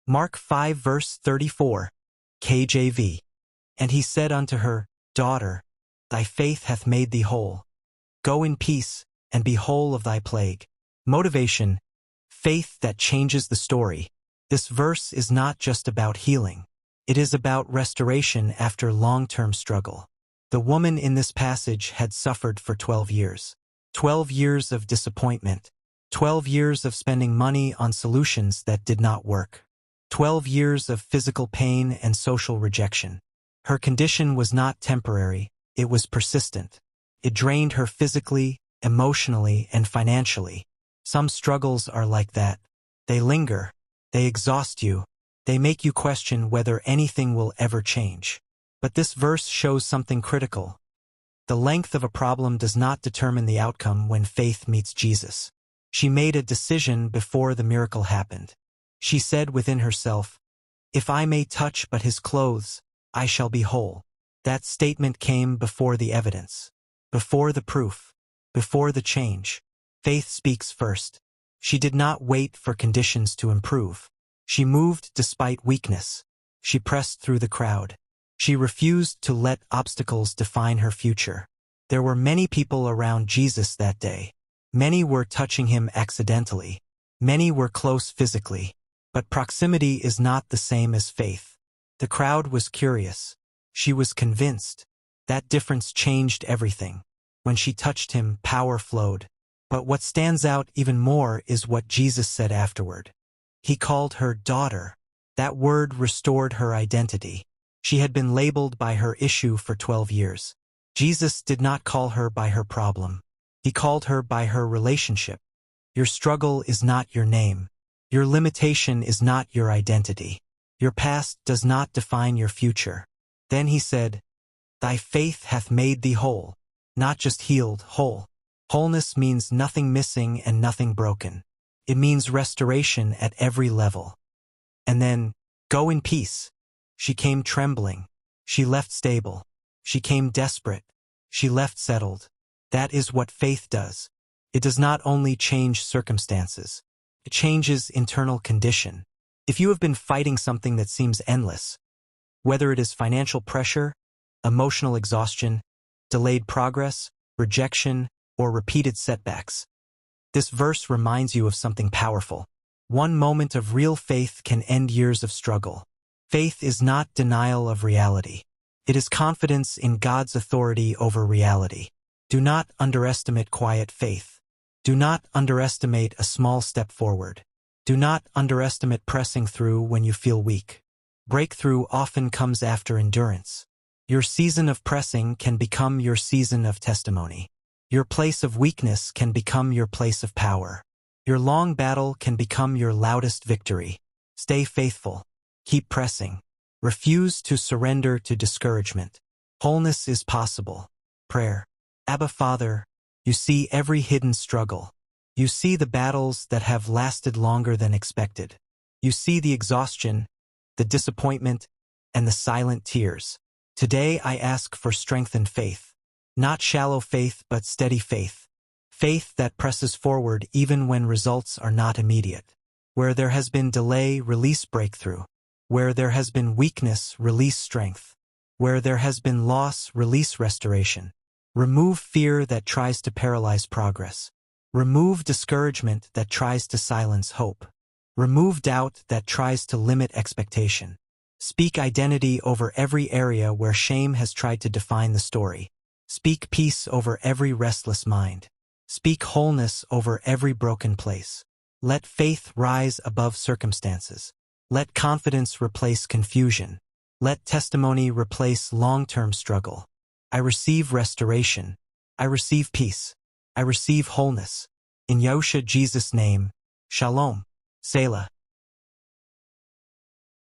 Mark 5 verse 34, KJV. And he said unto her, Daughter, thy faith hath made thee whole. Go in peace, and be whole of thy plague. Motivation: faith that changes the story. This verse is not just about healing. It is about restoration after long-term struggle. The woman in this passage had suffered for 12 years. 12 years of disappointment. 12 years of spending money on solutions that did not work. 12 years of physical pain and social rejection. Her condition was not temporary, it was persistent. It drained her physically, emotionally, and financially. Some struggles are like that. They linger. They exhaust you. They make you question whether anything will ever change. But this verse shows something critical. The length of a problem does not determine the outcome when faith meets Jesus. She made a decision before the miracle happened. She said within herself, If I may touch but his clothes, I shall be whole. That statement came before the evidence, before the proof, before the change. Faith speaks first. She did not wait for conditions to improve. She moved despite weakness. She pressed through the crowd. She refused to let obstacles define her future. There were many people around Jesus that day. Many were touching him accidentally. Many were close physically. But proximity is not the same as faith. The crowd was curious. She was convinced. That difference changed everything. When she touched him, power flowed. But what stands out even more is what Jesus said afterward. He called her daughter. That word restored her identity. She had been labeled by her issue for 12 years. Jesus did not call her by her problem. He called her by her relationship. Your struggle is not your name. Your limitation is not your identity. Your past does not define your future. Then he said, Thy faith hath made thee whole. Not just healed, whole. Wholeness means nothing missing and nothing broken. It means restoration at every level. And then, go in peace. She came trembling. She left stable. She came desperate. She left settled. That is what faith does. It does not only change circumstances. It changes internal condition. If you have been fighting something that seems endless, whether it is financial pressure, emotional exhaustion, delayed progress, rejection, or repeated setbacks, this verse reminds you of something powerful. One moment of real faith can end years of struggle. Faith is not denial of reality. It is confidence in God's authority over reality. Do not underestimate quiet faith. Do not underestimate a small step forward. Do not underestimate pressing through when you feel weak. Breakthrough often comes after endurance. Your season of pressing can become your season of testimony. Your place of weakness can become your place of power. Your long battle can become your loudest victory. Stay faithful. Keep pressing. Refuse to surrender to discouragement. Wholeness is possible. Prayer. Abba Father, you see every hidden struggle. You see the battles that have lasted longer than expected. You see the exhaustion, the disappointment, and the silent tears. Today I ask for strengthened faith. Not shallow faith, but steady faith. Faith that presses forward even when results are not immediate. Where there has been delay, release breakthrough. Where there has been weakness, release strength. Where there has been loss, release restoration. Remove fear that tries to paralyze progress. Remove discouragement that tries to silence hope. Remove doubt that tries to limit expectation. Speak identity over every area where shame has tried to define the story. Speak peace over every restless mind. Speak wholeness over every broken place. Let faith rise above circumstances. Let confidence replace confusion. Let testimony replace long-term struggle. I receive restoration. I receive peace. I receive wholeness. In Yahushua Jesus' name, Shalom, Selah.